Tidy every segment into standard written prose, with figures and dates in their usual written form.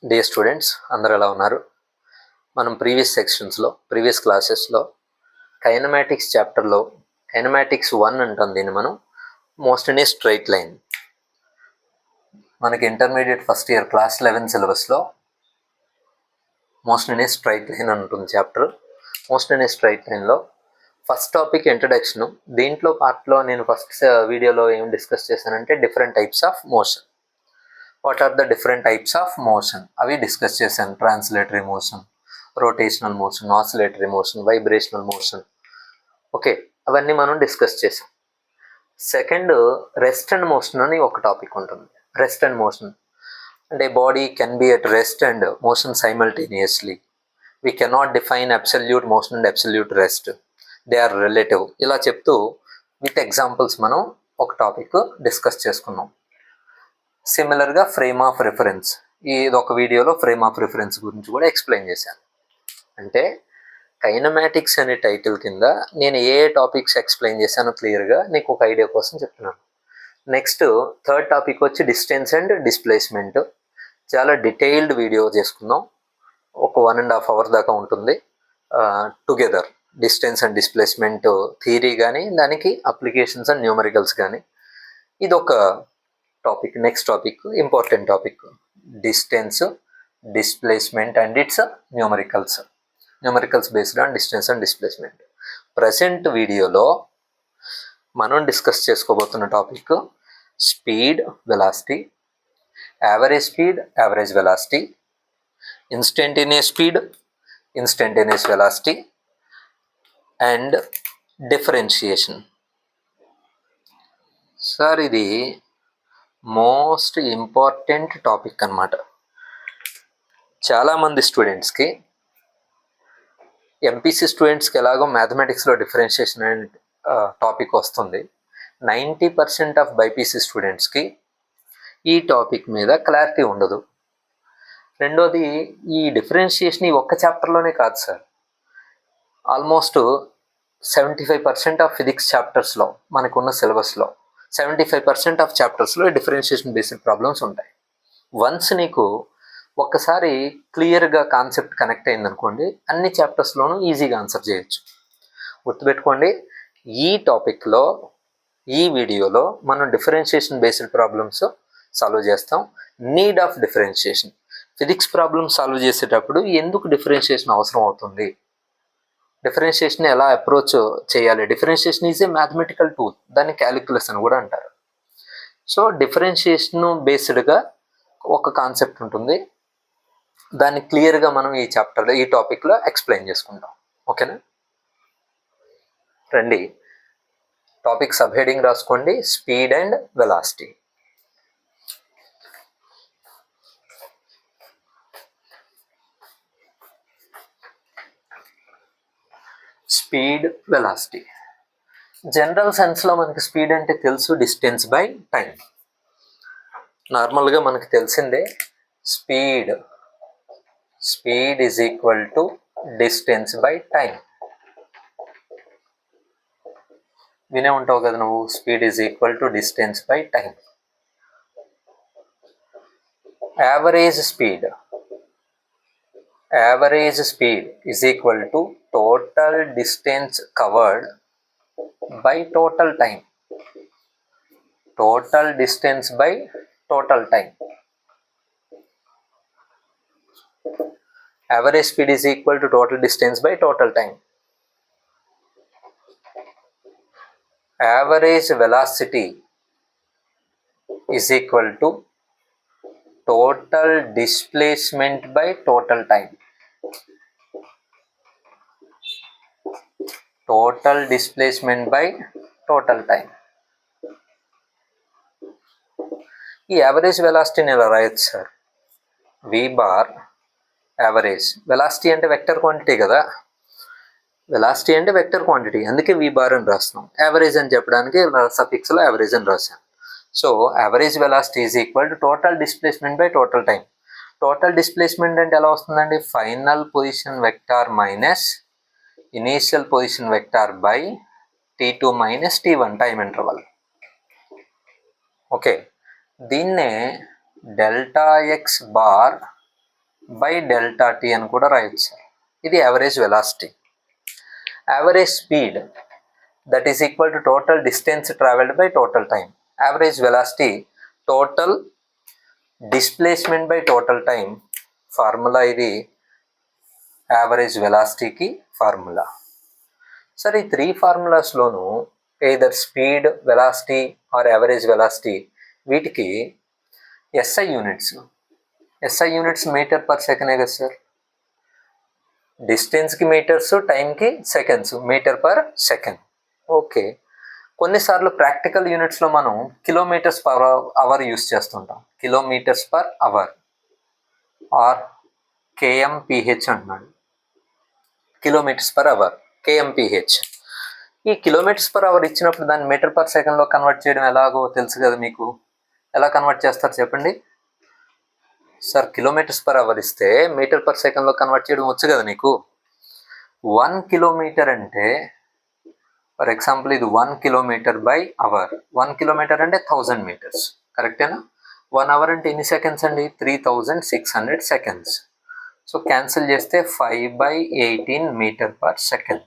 Dear students, అందరూ ఎలా ఉన్నారు? మనం ప్రీవియస్ క్లాసెస్లో కైనమాటిక్స్ చాప్టర్లో కైనమాటిక్స్ 1 అంటాం దీన్ని మనం. Motion in a straight line. మనకి ఇంటర్మీడియట్ ఫస్ట్ ఇయర్ క్లాస్ 11 సిలబస్లో motion in a straight line అని ఉంటుంది చాప్టర్. మోషన్ ఇన్ ఏ స్ట్రైట్ లైన్లో ఫస్ట్ టాపిక్ ఇంట్రడక్షన్. దీంట్లో పార్ట్లో నేను ఫస్ట్ వీడియోలో ఏం డిస్కస్ చేశానంటే different types of motion. What are the different types of motion అవి డిస్కస్ చేశాను. Translatory motion, rotational motion, oscillatory motion, vibrational motion. Okay, అవన్నీ మనం డిస్కస్ చేసాం. సెకండ్, రెస్ట్ అండ్ మోషన్ అని ఒక టాపిక్ ఉంటుంది. రెస్ట్ అండ్ మోషన్ అంటే body can be at rest and motion simultaneously. We cannot define absolute motion and absolute rest, they are relative. ఇలా చెప్తూ with examples మనం ఒక టాపిక్ డిస్కస్ చేసుకున్నాం. సిమిలర్గా ఫ్రేమ్ ఆఫ్ రిఫరెన్స్, ఇది ఒక వీడియోలో ఫ్రేమ్ ఆఫ్ రిఫరెన్స్ గురించి కూడా ఎక్స్ప్లెయిన్ చేశాను. అంటే కైనమాటిక్స్ అనే టైటిల్ కింద నేను ఏ టాపిక్స్ ఎక్స్ప్లెయిన్ చేశానో క్లియర్గా నీకు ఒక ఐడియా కోసం చెప్తున్నాను. నెక్స్ట్ థర్డ్ టాపిక్ వచ్చి డిస్టెన్స్ అండ్ డిస్ప్లేస్మెంట్. చాలా డీటెయిల్డ్ వీడియో చేసుకుందాం, ఒక 1.5 hours దాకా ఉంటుంది. Together distance and displacement theory కానీ దానికి అప్లికేషన్స్ అండ్ న్యూమరికల్స్ కానీ. ఇది ఒక topic. Next topic important topic, distance, displacement and its numericals based on distance and displacement. Present వీడియోలో మనం డిస్కస్ చేసుకోబోతున్న topic speed, velocity, average speed, average velocity, instantaneous speed, instantaneous velocity and differentiation. Sir ఇది most important topic అన్నమాట. చాలామంది స్టూడెంట్స్కి, MPC స్టూడెంట్స్కి ఎలాగో మ్యాథమెటిక్స్లో differentiation అనే టాపిక్ వస్తుంది. 90% ఆఫ్ బైపీసీ స్టూడెంట్స్కి ఈ టాపిక్ మీద క్లారిటీ ఉండదు. రెండోది, ఈ డిఫరెన్షియేషన్ ఈ ఒక్క చాప్టర్లోనే కాదు సార్. ఆల్మోస్ట్ 75% ఆఫ్ ఫిజిక్స్ చాప్టర్స్లో మనకున్న సిలబస్లో 75% ఆఫ్ చాప్టర్స్లో డిఫరెన్షియేషన్ బేస్డ్ ప్రాబ్లమ్స్ ఉంటాయి. వన్స్ నీకు ఒక్కసారి క్లియర్గా కాన్సెప్ట్ కనెక్ట్ అయిందనుకోండి, అన్ని చాప్టర్స్లోనూ ఈజీగా ఆన్సర్ చేయొచ్చు. గుర్తుపెట్టుకోండి, ఈ టాపిక్లో ఈ వీడియోలో మనం డిఫరెన్షియేషన్ బేస్డ్ ప్రాబ్లమ్స్ సాల్వ్ చేస్తాం. Need of differentiation, physics problems solve చేసేటప్పుడు ఎందుకు డిఫరెన్షియేషన్ అవసరం అవుతుంది, డిఫరెన్షియేషన్ ఎలా అప్రోచ్ చేయాలి. Differentiation is a mathematical tool, దాన్ని క్యాలిక్యులస్ అని కూడా అంటారు. సో డిఫరెన్షియేషన్ బేస్డ్గా ఒక కాన్సెప్ట్ ఉంటుంది, దాన్ని క్లియర్గా మనం ఈ చాప్టర్లో ఈ టాపిక్లో ఎక్స్ప్లెయిన్ చేసుకుంటాం. ఓకేనా? రండి, టాపిక్ సబ్ హెడింగ్ రాసుకోండి, speed and velocity. Speed, velocity. General సెన్స్లో మనకి స్పీడ్ అంటే తెలుసు, డిస్టెన్స్ బై టైం. నార్మల్గా మనకి తెలిసిందే, speed is equal to distance by time. వినే ఉంటావు కదా నువ్వు, speed is equal to distance by time. Average speed is equal to total distance covered by total time. Total distance by total time. Average speed is equal to total distance by total time. Average velocity is equal to total displacement by total time. Total displacement by total time. ఈ average వెలాసిటీని ఎలా రాయొచ్చు sir? వి bar average. Velocity అంటే vector quantity కదా, velocity అంటే vector quantity, అందుకే వి bar అని రాస్తున్నాం. Average అని చెప్పడానికి సఫిక్స్లో యావరేజ్ అని రాసాం. So average velocity is equal to total displacement by total time. Total displacement అంటే ఎలా వస్తుందండి? Final position vector minus initial position vector by t2 minus t1 time interval. Okay, దీన్నే delta X bar by delta T అని కూడా రాయొచ్చు. ఇది average velocity. Average speed that is equal to total distance travelled by total time. Average velocity total displacement by total time. Formula ఇది average వెలాసిటీకి formula. సరే, ఈ 3 ఫార్ములాస్లోనూ either speed, velocity or average velocity వీటికి SI units metre per second కదా sir. డిస్టెన్స్కి metres, టైంకి seconds, metre per second. Okay, కొన్నిసార్లు practical యూనిట్స్లో మనం కిలోమీటర్స్ పర్ అవర్ యూస్ చేస్తుంటాం. Kilometres per hour or KMPH అంటున్నాడు. Kilometres per hour KMPH. ఈ కిలోమీటర్స్ పర్ అవర్ ఇచ్చినప్పుడు దాన్ని మీటర్ పర్ సెకండ్లో కన్వర్ట్ చేయడం ఎలాగో తెలుసు కదా మీకు. ఎలా కన్వర్ట్ చేస్తారు చెప్పండి సార్? కిలోమీటర్స్ పర్ అవర్ ఇస్తే మీటర్ పర్ సెకండ్లో కన్వర్ట్ చేయడం వచ్చు కదా నీకు. 1 కిలోమీటర్ అంటే ఫర్ ఎగ్జాంపుల్ ఇది 1 కిలోమీటర్ బై అవర్. 1 కిలోమీటర్ అంటే 1000 మీటర్స్, కరెక్టేనా? 1 అవర్ అంటే ఎన్ని సెకండ్స్ అండి? 3600 సెకండ్స్. సో క్యాన్సిల్ చేస్తే 5/18 metre per second.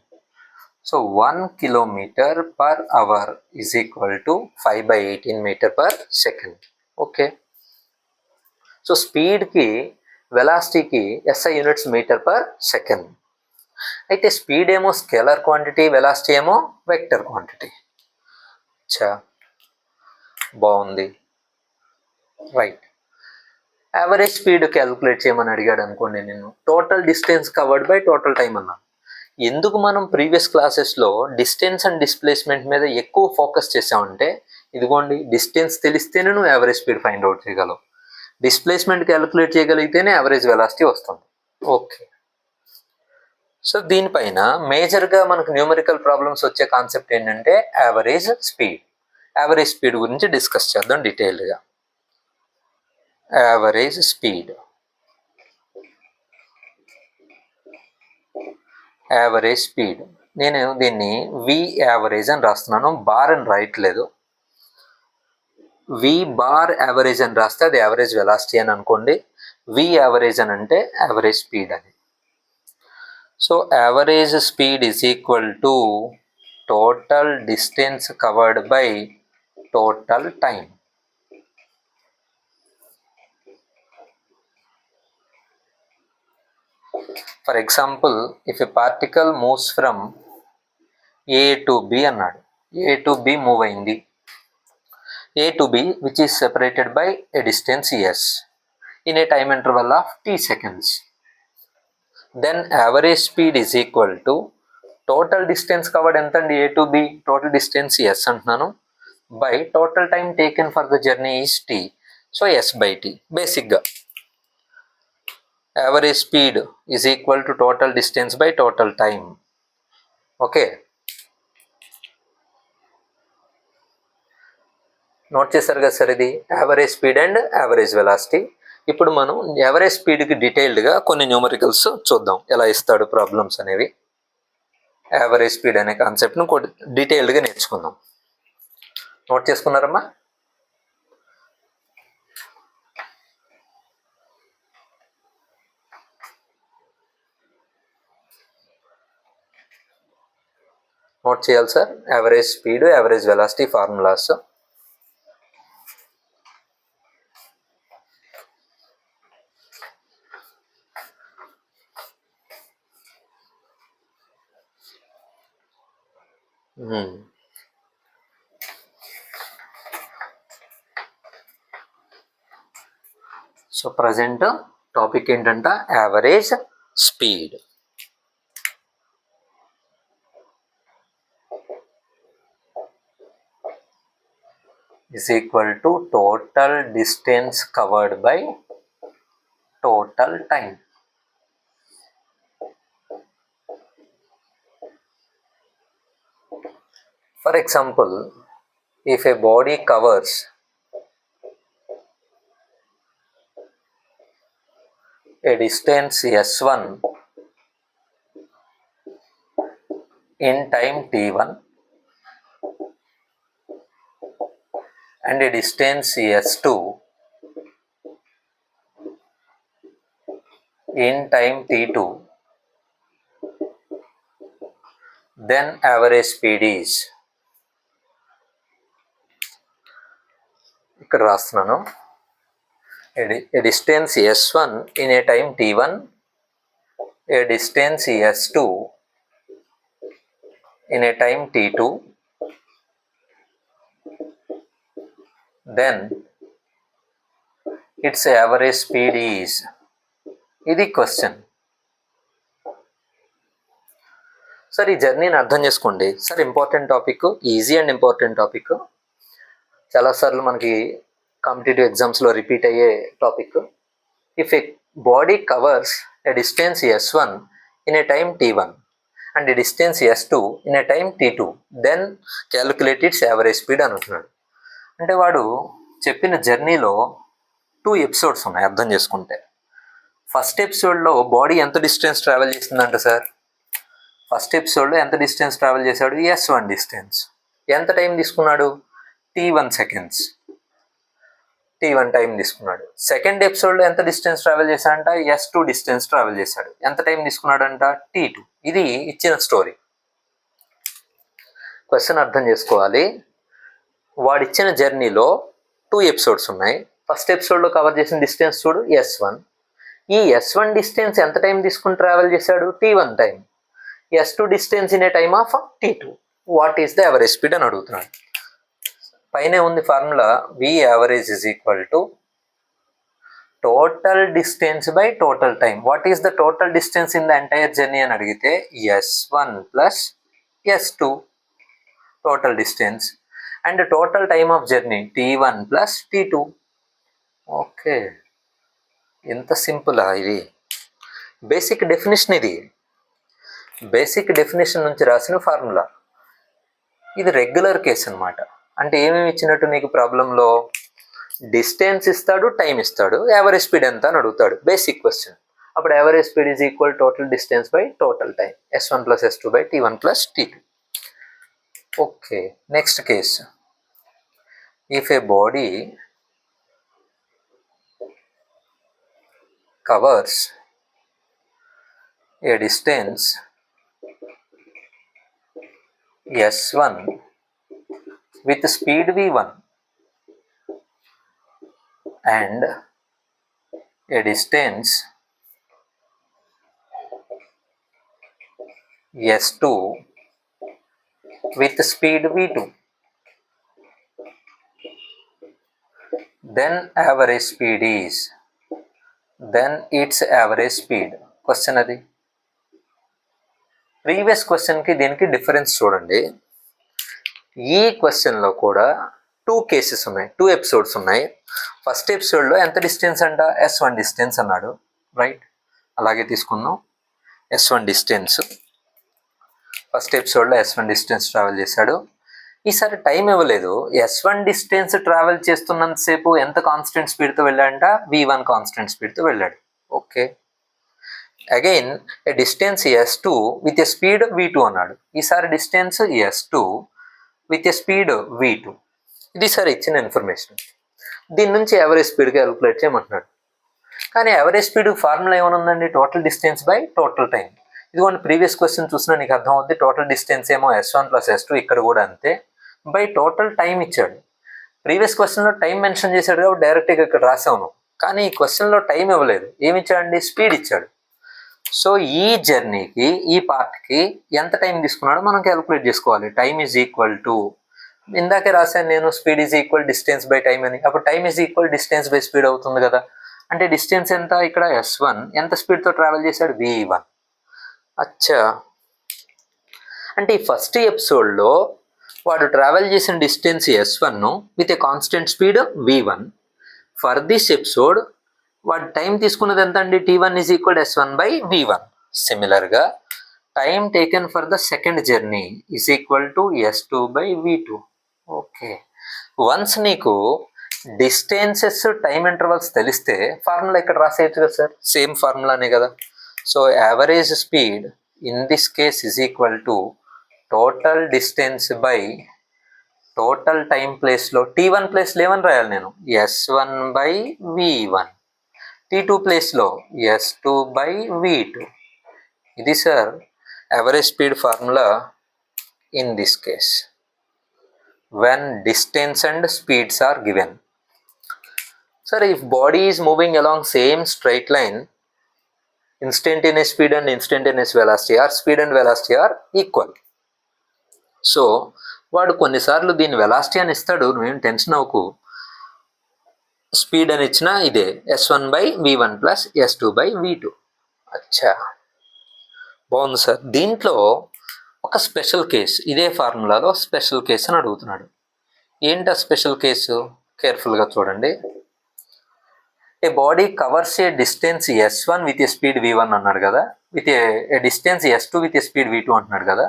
So 1 kilometre per hour is equal to 5/18 metre per second. Okay, so స్పీడ్కి వెలాసిటీకి SI units metre per second. అయితే స్పీడ్ ఏమో స్కేలర్ క్వాంటిటీ, వెలాసిటీ ఏమో వెక్టర్ క్వాంటిటీ. చా బాగుంది, రైట్. యావరేజ్ స్పీడ్ క్యాలిక్యులేట్ చేయమని అడిగాడు అనుకోండి, నేను total distance covered by total time అన్నాను. ఎందుకు మనం ప్రీవియస్ క్లాసెస్లో డిస్టెన్స్ అండ్ డిస్ప్లేస్మెంట్ మీద ఎక్కువ ఫోకస్ చేసామంటే, ఇదిగోండి డిస్టెన్స్ తెలిస్తేనే నువ్వు యావరేజ్ స్పీడ్ ఫైండ్ అవుట్ చేయగలవు, డిస్ప్లేస్మెంట్ క్యాలిక్యులేట్ చేయగలిగితేనే యావరేజ్ వెలాసిటీ వస్తుంది. ఓకే, సో దీనిపైన మేజర్గా మనకు న్యూమరికల్ ప్రాబ్లమ్స్ వచ్చే కాన్సెప్ట్ ఏంటంటే యావరేజ్ స్పీడ్. యావరేజ్ స్పీడ్ గురించి డిస్కస్ చేద్దాం డీటెయిల్డ్గా. యావరేజ్ స్పీడ్, యావరేజ్ స్పీడ్, నేను దీన్ని వి యావరేజ్ అని రాస్తున్నాను, బార్ అని రాయట్లేదు. వి బార్ యావరేజ్ అని రాస్తే అది యావరేజ్ వెలాసిటీ అని అనుకోండి, వి యావరేజ్ అని అంటే యావరేజ్ స్పీడ్ అని. So average speed is equal to total distance covered by total time. For example, if a particle moves from A to be అన్నాడు. ఏ టు బి మూవ్ అయింది. A to B which is separated by a distance s in a time interval of t seconds. Then average speed is equal to total distance covered entandi A to B, total distance s antunanu, by total time taken for the journey is t, so s by t. Basic ga average speed is equal to total distance by total time. Okay, note చేశారు కదా sir, ఇది average speed and average velocity. ఇప్పుడు మనం average స్పీడ్కి డీటెయిల్డ్గా కొన్ని numericals చూద్దాం, ఎలా ఇస్తాడు ప్రాబ్లమ్స్ అనేవి. యావరేజ్ స్పీడ్ అనే కాన్సెప్ట్ను డీటెయిల్డ్గా నేర్చుకుందాం. నోట్ చేసుకున్నారమ్మా? నోట్ చేయాలి sir. Average speed, average velocity formulas. So present topic ఏంటంట, average speed. is equal to total distance covered by total time. For example, if a body covers a distance s1 in time t1 and a distance s2 in time t2, then average speed is, ఇక్కడ రాస్తున్నాను, a distance s1 in a time t1, a distance s2 in a time t2, then its average speed is, ఇది question. Sir ఈ జర్నీని అర్థం చేసుకోండి sir. Important topic, easy and important topic, చాలాసార్లు మనకి competitive ఎగ్జామ్స్లో రిపీట్ అయ్యే topic. If a body covers a distance s1 in a time t1 and a distance s2 in a time t2, then calculate its average speed అని అంటున్నాడు. అంటే వాడు చెప్పిన జర్నీలో 2 ఎపిసోడ్స్ ఉన్నాయి అర్థం చేసుకుంటే. ఫస్ట్ ఎపిసోడ్లో బాడీ ఎంత డిస్టెన్స్ ట్రావెల్ చేసిందంట సార్? ఫస్ట్ ఎపిసోడ్లో ఎంత డిస్టెన్స్ ట్రావెల్ చేశాడు? s1 distance. ఎంత టైం తీసుకున్నాడు? t1 సెకండ్స్, t1 టైం తీసుకున్నాడు. సెకండ్ ఎపిసోడ్లో ఎంత డిస్టెన్స్ ట్రావెల్ చేశాడంట? s2 డిస్టెన్స్ ట్రావెల్ చేశాడు. ఎంత టైం తీసుకున్నాడంట? t2. ఇది ఇచ్చిన స్టోరీ. క్వశ్చన్ అర్థం చేసుకోవాలి. వాడిచ్చిన జర్నీలో 2 ఎపిసోడ్స్ ఉన్నాయి. ఫస్ట్ ఎపిసోడ్లో కవర్ చేసిన డిస్టెన్స్ చూడు s1. ఈ s1 డిస్టెన్స్ ఎంత టైం తీసుకుని ట్రావెల్ చేశాడు? t1 time. s2 distance in a time of t2. What is the average speed అని అడుగుతున్నాడు. పైన ఉంది formula, v average is equal to total distance by total time. What is the total distance in the entire journey అని అడిగితే s1 plus s2 total distance, and total time of journey t1 plus t2. Okay, ఎంత సింపులా ఇది. Basic definition, ఇది basic definition నుంచి రాసిన formula. ఇది regular case అనమాట. అంటే ఏమేమి ఇచ్చినట్టు నీకు ప్రాబ్లంలో? డిస్టెన్స్ ఇస్తాడు, టైం ఇస్తాడు, యావరేజ్ స్పీడ్ ఎంత అని అడుగుతాడు. Basic question. అప్పుడు average speed is equal total distance by total time, s1 plus s2 by t1 plus t2. Okay, next case. If a body covers a distance s1 with speed v1 and a distance s2 with speed v2, then average speed is, then its average speed. Question అది. Previous క్వశ్చన్కి దీనికి difference చూడండి. ఈ క్వశ్చన్లో కూడా 2 cases ఉన్నాయి, 2 episodes ఉన్నాయి. First ఎపిసోడ్లో ఎంత డిస్టెన్స్ అంట? s1 డిస్టెన్స్ అన్నాడు, రైట్? అలాగే తీసుకుందాం. s1 డిస్టెన్స్, ఫస్ట్ ఎపిసోడ్లో s1 డిస్టెన్స్ ట్రావెల్ చేశాడు. ఈసారి టైం ఇవ్వలేదు. s1 డిస్టెన్స్ ట్రావెల్ చేస్తున్నంతసేపు ఎంత కాన్స్టెంట్ స్పీడ్తో వెళ్ళాడంట? v1 కాన్స్టెంట్ స్పీడ్తో వెళ్ళాడు. Okay, again A distance s2 with a speed v2 అన్నాడు. ఈసారి distance s2 with a speed v2. ఇది సార్ ఇచ్చిన ఇన్ఫర్మేషన్. దీని నుంచి యావరేజ్ స్పీడ్ క్యాలిక్యులేట్ చేయమంటున్నాడు. కానీ యావరేజ్ స్పీడ్ ఫార్ములా ఏమనుందండి? Total distance by total time. ఇదిగోండి, ప్రీవియస్ క్వశ్చన్ చూసినా నీకు అర్థం అవుద్ది. టోటల్ డిస్టెన్స్ ఏమో s1 ప్లస్ s2, ఇక్కడ కూడా అంతే, బై టోటల్ టైం ఇచ్చాడు. ప్రీవియస్ క్వశ్చన్లో టైం మెన్షన్ చేశాడు కాబట్టి డైరెక్ట్గా ఇక్కడ రాసాను. కానీ ఈ క్వశ్చన్లో టైం ఇవ్వలేదు. ఏమి ఇచ్చాడండి? స్పీడ్ ఇచ్చాడు. సో ఈ జర్నీకి, ఈ పార్ట్కి ఎంత టైం తీసుకున్నాడో మనం క్యాలిక్యులేట్ చేసుకోవాలి. టైమ్ ఈజ్ ఈక్వల్ టు, ఇందాకే రాశాను నేను, speed is equal distance by time అని. అప్పుడు time is equal distance by speed అవుతుంది కదా. అంటే డిస్టెన్స్ ఎంత? ఇక్కడ s1 ఎంత స్పీడ్తో ట్రావెల్ చేశాడు? v1. అచ్చా, అంటే ఈ ఫస్ట్ ఎపిసోడ్లో వాడు ట్రావెల్ చేసిన distance s1 with a constant speed v1. For this episode వాడు టైం తీసుకున్నది ఎంత అండి? t1 is equal s1 by v1. సిమిలర్గా time taken for the second journey is equal to s2 by v2. Okay, once నీకు distances, time intervals తెలిస్తే formula ఇక్కడ రాసేయచ్చు కదా sir. Same ఫార్ములానే కదా. So average speed in this case is equal to total distance by total time ప్లేస్లో t1 ప్లేస్లో ఏమని రాయాలి నేను? s1 by v1. T2 ప్లేస్లో S2 by V2. ఇది sir average speed formula in this case when distance and speeds are given. Sir, if body is moving along same straight line, instantaneous speed and instantaneous velocity or speed and velocity are equal. So వాడు కొన్నిసార్లు దీని velocity అని ఇస్తాడు, నువ్వేం tension అవ్వకు. Speed అని ఇచ్చినా ఇదే S1 by V1 plus S2 by V2. అచ్చా, బాగుంది సార్. దీంట్లో ఒక స్పెషల్ కేస్, ఇదే ఫార్ములాలో స్పెషల్ కేస్ అని అడుగుతున్నాడు. ఏంటి ఆ స్పెషల్ కేసు? కేర్ఫుల్గా చూడండి. A body covers a distance S1 with a speed V1 అన్నాడు కదా, with a distance S2 with a speed V2 అంటున్నాడు కదా.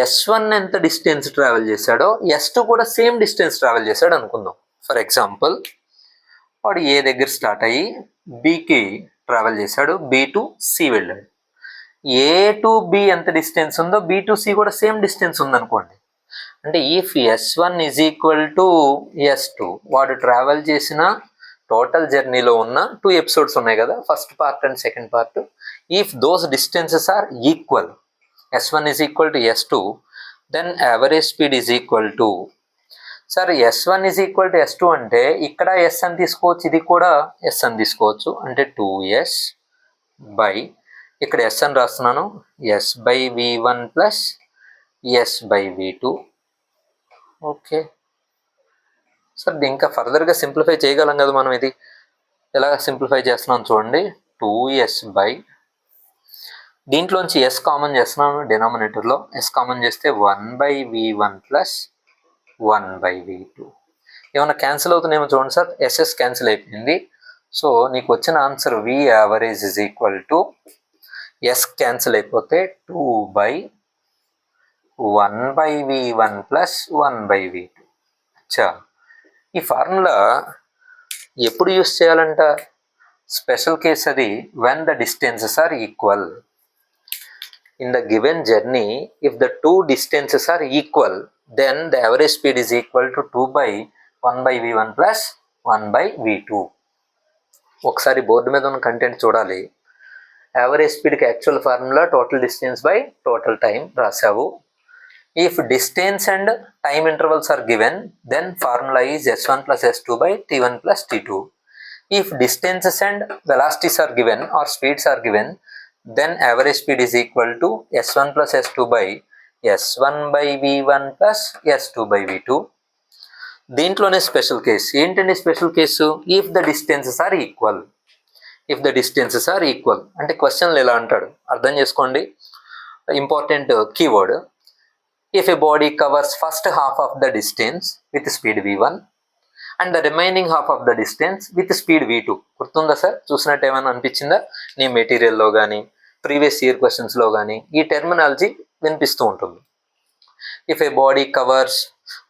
S1 ఎంత డిస్టెన్స్ ట్రావెల్ చేశాడో S2 కూడా సేమ్ డిస్టెన్స్ ట్రావెల్ చేశాడు అనుకుందాం. ఫర్ ఎగ్జాంపుల్, వాడు ఏ దగ్గర స్టార్ట్ అయ్యి బికి ట్రావెల్ చేశాడు, B టు C వెళ్ళాడు. ఏ టు బి ఎంత డిస్టెన్స్ ఉందో B టు C కూడా సేమ్ డిస్టెన్స్ ఉందనుకోండి. అంటే if S1 is equal to S2, వాడు ట్రావెల్ చేసిన టోటల్ జర్నీలో ఉన్న 2 ఎపిసోడ్స్ ఉన్నాయి కదా, first part and second part. If those distances are equal, S1 is equal to S2, then average speed is equal to, sir S1 is equal to S2 అంటే ఇక్కడ S అని తీసుకోవచ్చు, ఇది కూడా S అని తీసుకోవచ్చు. అంటే 2S బై, ఇక్కడ S అని రాస్తున్నాను, S by V1 plus S by V2. Okay sir, ఇంకా ఫర్దర్గా సింప్లిఫై చేయగలం కదా మనం. ఇది ఎలా సింప్లిఫై చేస్తున్నాం చూడండి. 2S బై, దీంట్లోంచి S కామన్ చేస్తున్నాను డినామినేటర్లో. S కామన్ చేస్తే 1 by V1 plus 1 by V2. ఏమన్నా క్యాన్సిల్ అవుతున్నాయేమో చూడండి సార్. SS క్యాన్సిల్ అయిపోయింది. సో నీకు వచ్చిన answer V average is equal to, S cancel అయిపోతే 2 by 1 by V1 plus 1 by V2. అచ్చా, ఈ ఫార్ములా ఎప్పుడు యూస్ చేయాలంట? స్పెషల్ కేస్ అది, when the distances are equal. In the given journey, if the 2 distances are equal, then the average speed is equal to 2 by 1 by V1 plus 1 by V2. ఒకసారి board మీద ఉన్న content చూడాలి. Average స్పీడ్కి actual formula total distance by total time రాసావు. If distance and time intervals are given, then formula is S1 plus S2 by T1 plus T2. If distances and velocities are given or speeds are given, then average speed is equal to S1 plus S2 by S1 by V1 plus S2 by V2. దీంట్లోనే special case ఏంటండి? Special case if the distances are equal. If the distances are equal అంటే క్వశ్చన్లు ఎలా అంటాడు అర్థం చేసుకోండి. Important keyword, if a body covers first half of the distance with speed V1 and the remaining half of the distance with speed V2. గుర్తుందా sir? చూసినట్టు ఏమైనా అనిపించిందా నీ మెటీరియల్లో కానీ ప్రీవియస్ ఇయర్ క్వశ్చన్స్లో కానీ ఈ టెర్మినాలజీ వినిపిస్తూ ఉంటుంది. If a body covers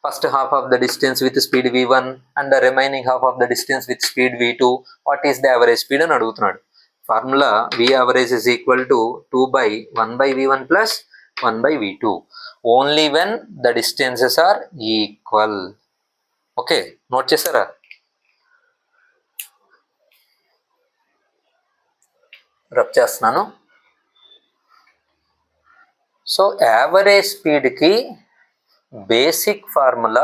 first half of the distance with speed V1 and the remaining half of the distance with speed V2, what is the average speed అని అడుగుతున్నాడు. Formula V average is equal to 2 by 1 by V1 plus 1 by V2 only when the distances are equal. Okay, note చేశారా? Rub చేస్తున్నాను. So average స్పీడ్కి basic formula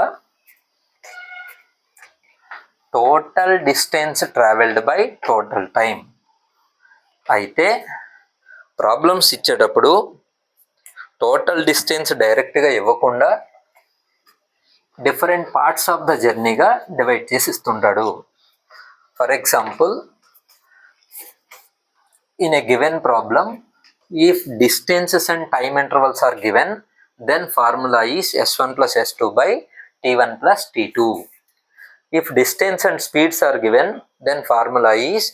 total distance travelled by total time. అయితే problems ఇచ్చేటప్పుడు total distance డైరెక్ట్గా ఇవ్వకుండా different parts of the జర్నీగా divide చేసి ఇస్తుంటాడు. For example, in a given problem, if distances and time intervals are given, then formula is S1 plus S2 by T1 plus T2. If distance and speeds are given, then formula is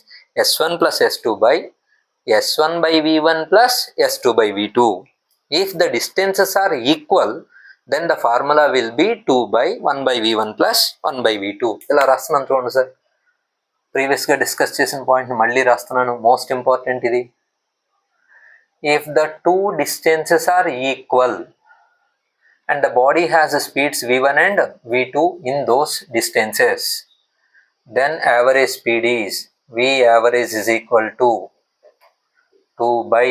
S1 plus S2 by S1 by V1 plus S2 by V2. If the distances are equal, then the formula will be 2 by 1 by V1 plus 1 by V2. ఇలా రాస్తున్నాను చూడండి sir. ప్రీవియస్గా discuss చేసిన point మళ్ళీ రాస్తున్నాను, most important ఇది. If the 2 distances are equal and the body has speeds V1 and V2 in those distances, then average speed is V average is equal to 2 by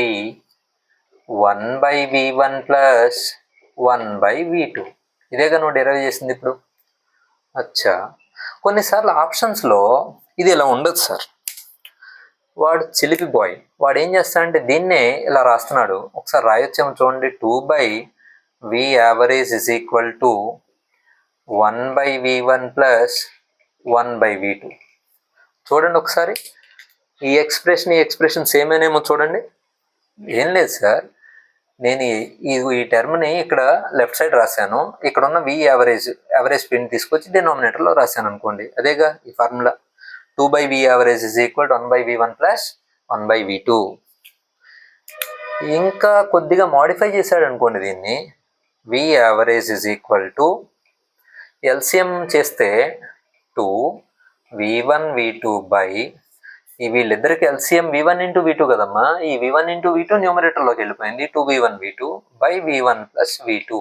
1 by V1 plus 1 by V2. ఇదేగా నువ్వు derive చేసింది ఇప్పుడు. అచ్చా, కొన్నిసార్లు ఆప్షన్స్లో ఇది ఇలా ఉండదు సార్. వాడు చిలిపి బాయ్, వాడు ఏం చేస్తాడంటే దీన్నే ఇలా రాస్తున్నాడు. ఒకసారి రాయొచ్చాము చూడండి. 2 by V average is equal to 1 by V1 plus 1 by V2. చూడండి ఒకసారి, ఈ ఎక్స్ప్రెషన్ సేమ్ అయినేమో చూడండి. ఏం లేదు సార్, నేను ఈ టర్మ్ని ఇక్కడ లెఫ్ట్ సైడ్ రాశాను, ఇక్కడ ఉన్న V యావరేజ్ స్పీడ్ని తీసుకొచ్చి డినామినేటర్లో రాశాను అనుకోండి. అదేగా ఈ formula. 2 by V average is equal to 1 by V1 plus 1 by V2. ఇంకా కొద్దిగా మాడిఫై చేశాడు అనుకోండి దీన్ని. V average is equal to LCM చేస్తే 2 V1 V2 by వీళ్ళిద్దరికి LCM V1 into V2 కదమ్మా. ఈ V1 into V2 న్యూమరేటర్లోకి వెళ్ళిపోయింది. 2 V1 V2 by V1 plus V2.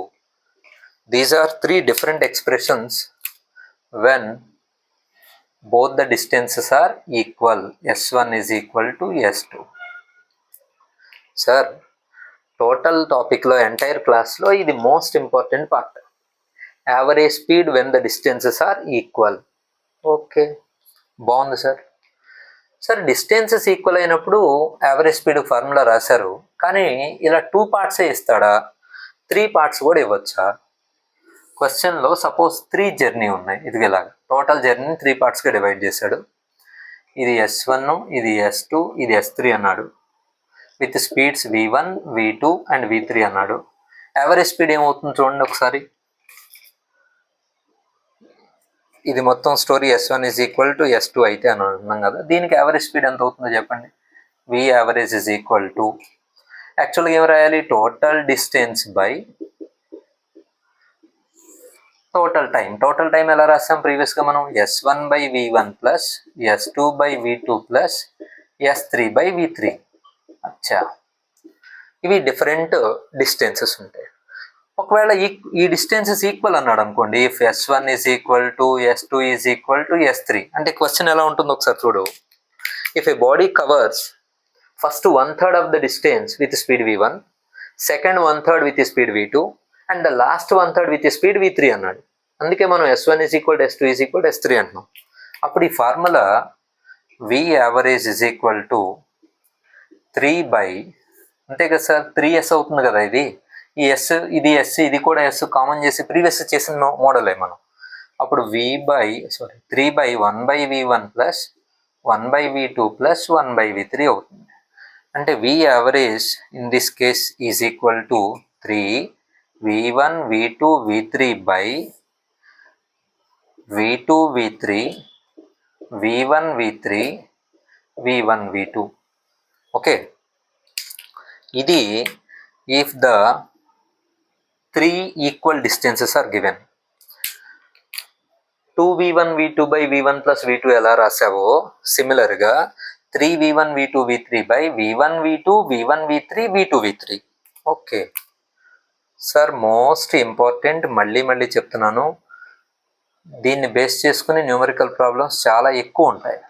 These are three different expressions when both the distances are equal. S1 is equal to S2. Sir, total టాపిక్లో entire క్లాస్లో ఇది most important part. Average speed when the distances are equal. Okay, బాగుంది sir. Sir, distances equal అయినప్పుడు average speed formula రాశారు, కానీ ఇలా 2 పార్ట్సే ఇస్తాడా, 3 parts కూడా ఇవ్వచ్చా? క్వశ్చన్లో సపోజ్ 3 జర్నీ ఉన్నాయి. ఇదిగేలాగా టోటల్ జర్నీని 3 పార్ట్స్గా డివైడ్ చేశాడు. ఇది S1, ఇది S2, ఇది S3 అన్నాడు. With speeds V1, V2 and V3 అన్నాడు. యావరేజ్ స్పీడ్ ఏమవుతుంది చూడండి ఒకసారి. ఇది మొత్తం story S1 is equal to S2 అయితే అని అన్నాం కదా, దీనికి యావరేజ్ స్పీడ్ ఎంత అవుతుందో చెప్పండి. V average is equal to, యాక్చువల్గా ఏం రాయాలి, total distance by total time. Total time ఎలా రాసాం ప్రీవియస్గా మనం? S1 by V1 plus S2 by V2 plus S3 by V3. అచ్చా, ఇవి డిఫరెంట్ డిస్టెన్సెస్ ఉంటాయి. ఒకవేళ ఈ డిస్టెన్సెస్ ఈక్వల్ అన్నాడు అనుకోండి, if S1 is equal to S2 is equal to S3, అంటే క్వశ్చన్ ఎలా ఉంటుందో ఒకసారి చూడు. If a body covers first 1/3 of the distance with speed V1, second 1/3 with speed V2 and the last 1/3 with speed V3 అన్నాడు. అందుకే మనం S1 is equal to S2 is equal to S3 అంటున్నాం. అప్పుడు ఈ formula V average is equal to 3 by, అంతే కదా sir, 3S అవుతుంది కదా. ఇది ఈ S, ఇది S, ఇది కూడా S కామన్ చేసి ప్రీవియస్ చేసిన మోడలే మనం. అప్పుడు 3 by 1 by V1 plus 1 by V2 plus 1 by V3 అవుతుంది. అంటే V average in this case is equal to 3 V1 V2 V3 by V2 V3 V1 V3 V1 V2. Okay, ఇది if the 3 equal distances are given. 2V1 V2 by V1 plus V2 ఎలా రాసావో సిమిలర్గా 3V1 V2 V3 by V1 V2 V1 V3 V2 V3. Okay sir, most important, మళ్ళీ చెప్తున్నాను, దీన్ని base చేసుకుని numerical problems చాలా ఎక్కువ ఉంటాయి.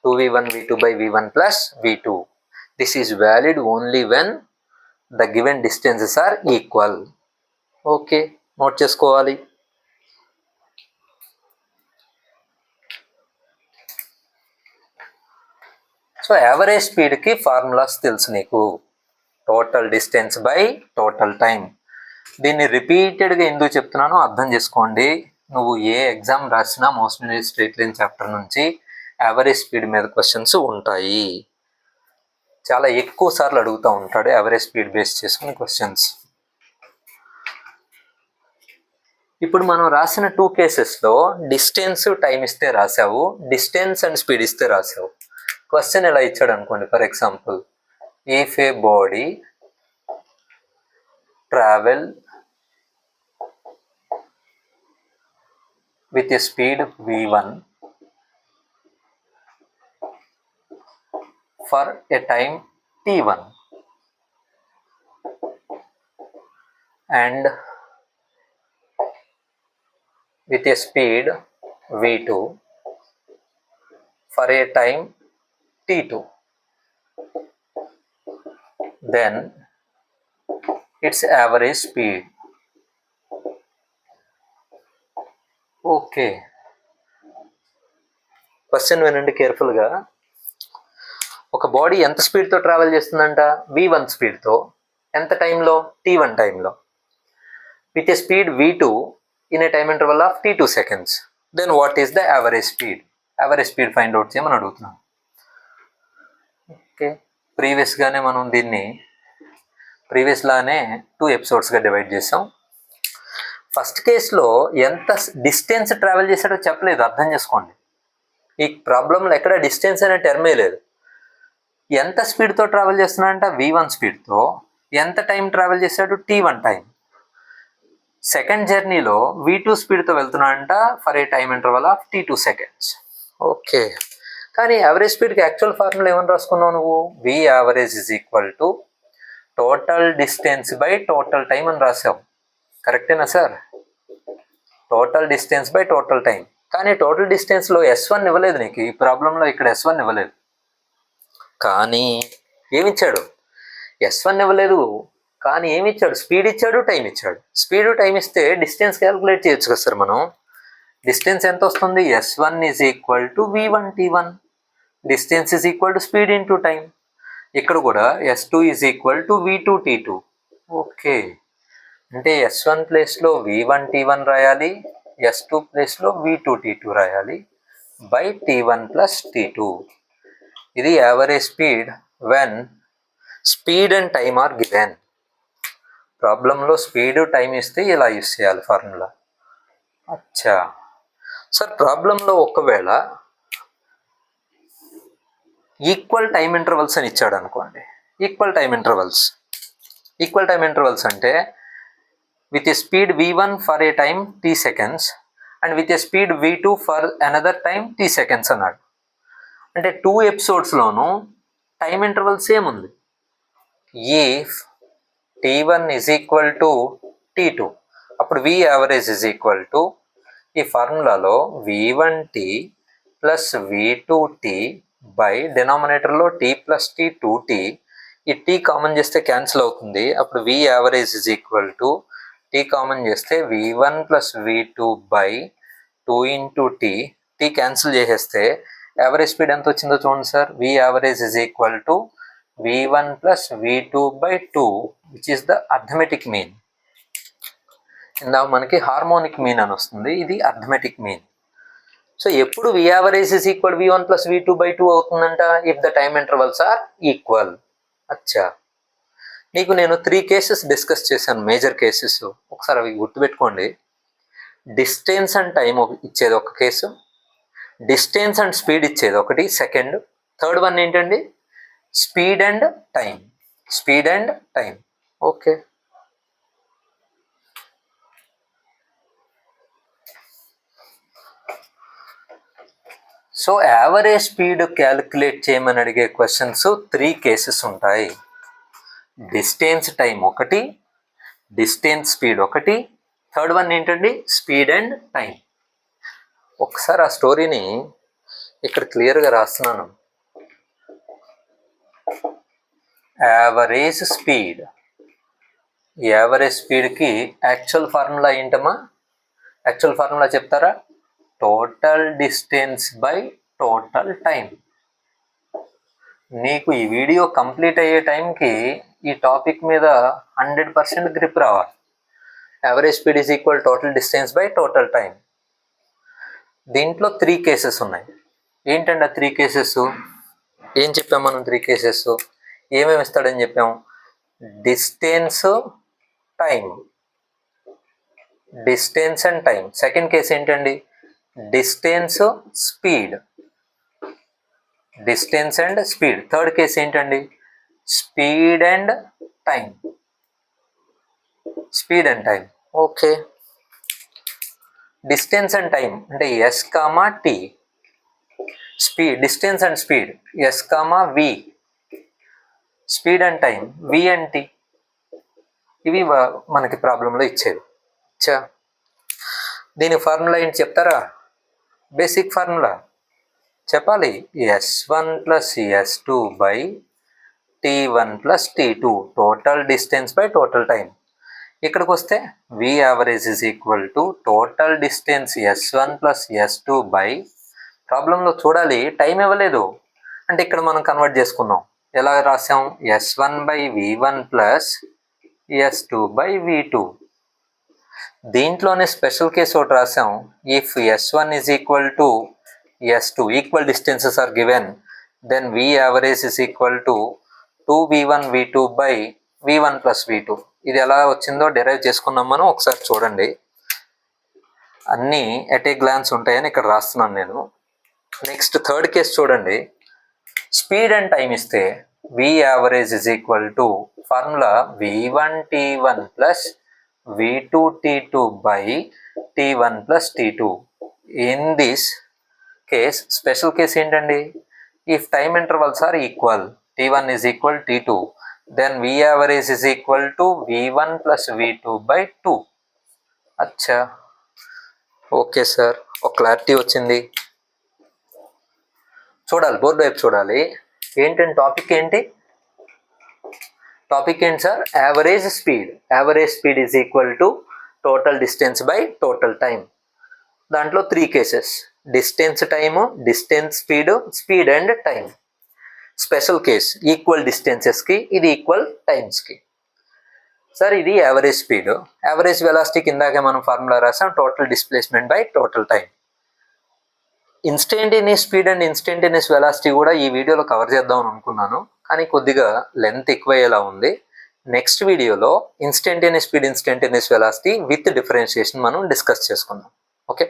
2V1 V2 by V1 plus V2. This is valid only when the given distances are equal. Okay, note చేసుకోవాలి. So average స్పీడ్కి formulas తెలుసు నీకు. Total distance by total time. దీన్ని రిపీటెడ్గా ఎందుకు చెప్తున్నానో అర్థం చేసుకోండి. నువ్వు ఏ ఎగ్జామ్ రాసినా మోషన్ స్ట్రెయిట్ లైన్ చాప్టర్ నుంచి యావరేజ్ స్పీడ్ మీద క్వశ్చన్స్ ఉంటాయి. చాలా ఎక్కువ సార్లు అడుగుతూ ఉంటాడు యావరేజ్ స్పీడ్ బేస్ చేసుకుని క్వశ్చన్స్. ఇప్పుడు మనం రాసిన 2 కేసెస్లో డిస్టెన్స్ టైం ఇస్తే రాసావు, డిస్టెన్స్ అండ్ స్పీడ్ ఇస్తే రాసావు. క్వశ్చన్ ఎలా ఇచ్చాడు అనుకోండి, for example, if a body travel with a speed V1 for a time T1 and with a speed V2 for a time t2, then its average speed. Okay, question వినండి కేర్ఫుల్గా. ఒక body ఎంత స్పీడ్తో travel చేస్తుందంట? v1 స్పీడ్తో. ఎంత టైంలో? t1 టైంలో. With a speed v2 in a time interval of t2 seconds. Then what is the average speed? Average speed find out చేయమని అడుగుతున్నాం. ఓకే, ప్రీవియస్గానే మనం దీన్ని ప్రీవియస్లానే 2 ఎపిసోడ్స్గా డివైడ్ చేసాం. ఫస్ట్ కేసులో ఎంత డిస్టెన్స్ ట్రావెల్ చేశాడో చెప్పలేదు, అర్థం చేసుకోండి. ఈ ప్రాబ్లంలో ఎక్కడ డిస్టెన్స్ అనే టర్మే లేదు. ఎంత స్పీడ్తో ట్రావెల్ చేస్తున్నాడంట? v1 స్పీడ్తో. ఎంత టైం ట్రావెల్ చేశాడు? t1 time. సెకండ్ జర్నీలో v2 స్పీడ్తో వెళ్తున్నాడంట for a time interval of t2 seconds. Okay, కానీ యావరేజ్ స్పీడ్కి యాక్చువల్ ఫార్ములా ఏమని రాసుకున్నావు నువ్వు? v average is equal to total distance by total time అని రాసావు. కరెక్టేనా sir? Total distance by total time. కానీ టోటల్ డిస్టెన్స్లో S1 ఇవ్వలేదు నీకు. ఈ ప్రాబ్లంలో ఇక్కడ S1 ఇవ్వలేదు. కానీ ఏమిచ్చాడు? S1 ఇవ్వలేదు, కానీ ఏమి ఇచ్చాడు? స్పీడ్ ఇచ్చాడు, టైం ఇచ్చాడు. స్పీడ్ టైం ఇస్తే డిస్టెన్స్ క్యాలిక్యులేట్ చేయొచ్చు కదా సార్ మనం. డిస్టెన్స్ ఎంత వస్తుంది? S1 is equal to v1 t1. Distance is equal to speed into time. ఇక్కడ కూడా S2 is equal to v2 t2. Okay, అంటే S1 ప్లేస్లో v1 t1 రాయాలి, S2 ప్లేస్లో v2 t2 రాయాలి బై t1 ప్లస్ t2. ఇది average speed when speed and time are given. ప్రాబ్లంలో speed time ఇస్తే ఇలా యూస్ చేయాలి ఫార్ములా. అచ్చా సార్, ప్రాబ్లంలో ఒకవేళ ఈక్వల్ టైమ్ ఇంటర్వల్స్ అని ఇచ్చాడు అనుకోండి. ఈక్వల్ టైమ్ ఇంటర్వల్స్ అంటే with a speed v1 for a time t seconds and with a speed v2 for another time t seconds అన్నాడు. అంటే 2 ఎపిసోడ్స్లోనూ టైమ్ ఇంటర్వల్ సేమ్ ఉంది. If t1 is equal to t2, అప్పుడు v average is equal to ఈ ఫార్ములాలో v1t plus v2t by డినామినేటర్లో t plus t 2t. ఈ t common చేస్తే క్యాన్సిల్ అవుతుంది. అప్పుడు v average is equal to t common చేస్తే v1 plus v2 by 2 into t cancel చేసేస్తే యావరేజ్ స్పీడ్ ఎంత వచ్చిందో చూడండి sir. v average is equal to v1 plus v2 by 2 which is the arithmetic mean. ఇందాక మనకి harmonic mean అని వస్తుంది, ఇది అర్థమెటిక్ మీన్. సో ఎప్పుడు v average is equal v1 plus v2 by 2 అవుతుందంట? If the time intervals are equal. అచ్చా, నీకు నేను 3 కేసెస్ డిస్కస్ చేశాను, మేజర్ కేసెస్. ఒకసారి అవి గుర్తుపెట్టుకోండి. డిస్టెన్స్ అండ్ టైం ఇచ్చేది ఒక కేసు, డిస్టెన్స్ అండ్ స్పీడ్ ఇచ్చేది ఒకటి సెకండ్, థర్డ్ వన్ ఏంటండి? Speed and time. Okay, so average speed calculate చేయమని అడిగే క్వశ్చన్స్ 3 కేసెస్ ఉంటాయి. డిస్టెన్స్ టైం ఒకటి, డిస్టెన్స్ స్పీడ్ ఒకటి, థర్డ్ వన్ ఏంటండి? Speed and time. ఒకసారి ఆ స్టోరీని ఇక్కడ క్లియర్గా రాస్తున్నాను. యావరేజ్ స్పీడ్కి యాక్చువల్ ఫార్ములా ఏంటమ్మా? యాక్చువల్ ఫార్ములా చెప్తారా? Total distance by total time. నీకు ఈ వీడియో కంప్లీట్ అయ్యే టైంకి ఈ టాపిక్ మీద 100% గ్రిప్ రావాలి. Average speed is equal total distance by total time. దీంట్లో 3 కేసెస్ ఉన్నాయి. ఏంటండి ఆ 3 కేసెస్? ఏం చెప్పాం మనం? 3 కేసెస్ ఏమేమి ఇస్తాడని చెప్పాం? Distance and time. Second case ఏంటండి? Distance and speed. Third case ఏంటండి? Speed and time. Okay, distance and time అంటే S, T. Distance and speed S, V. Speed and time V and T. ఇవి మనకి ప్రాబ్లంలో ఇచ్చేవి. దీని ఫార్ములా ఏంటి చెప్తారా? బేసిక్ ఫార్ములా చెప్పాలి. S1 plus S2 by T1 plus T2 total distance by total time. ఇక్కడికి వస్తే V average is equal to total distance S1 plus S2 by ప్రాబ్లంలో చూడాలి టైం ఇవ్వలేదు అంటే ఇక్కడ మనం కన్వర్ట్ చేసుకున్నాం. ఎలా రాసాం? S1 by V1 plus S2 by V2. దీంట్లోనే స్పెషల్ కేసు ఒకటి రాసాం. If S1 is equal to S2 equal distances are given then V average is equal to 2V1 V2 by V1 plus V2. ఇది ఎలా వచ్చిందో derive చేసుకున్నాం మనం. ఒకసారి చూడండి, అన్నీ ఎట్ ఏ గ్లాన్స్ ఉంటాయని ఇక్కడ రాస్తున్నాను నేను. నెక్స్ట్ థర్డ్ కేసు చూడండి. స్పీడ్ అండ్ టైం ఇస్తే V average is equal to formula V1 T1 plus V2 T2 by T1 plus T2. In this case special case ఏంటండి? If time intervals are equal, T1 is equal T2, then V average is equal to V1 plus V2 by 2. అచ్చా, okay sir, ఒక clarity వచ్చింది. చూడాలి, board వైపు చూడాలి. ఏంటంటే topic ఏంటి? Topic ఏంటి sir? Average speed. Average speed is equal to total distance by total time. దాంట్లో 3 cases: distance time, distance speed, speed and time. Special case equal డిస్టెన్సెస్కి, ఇది ఈక్వల్ టైమ్స్కి. సార్ ఇది యావరేజ్ స్పీడ్. యావరేజ్ వెలాసిటీకి ఇందాకే మనం ఫార్ములా రాసాం, total displacement by total time. Instantaneous speed and instantaneous velocity కూడా ఈ వీడియోలో కవర్ చేద్దాం అనుకున్నాను, కానీ కొద్దిగా లెంత్ ఎక్కువయ్యేలా ఉంది. నెక్స్ట్ వీడియోలో instantaneous speed, instantaneous velocity with differentiation మనం డిస్కస్ చేసుకుందాం. ఓకే.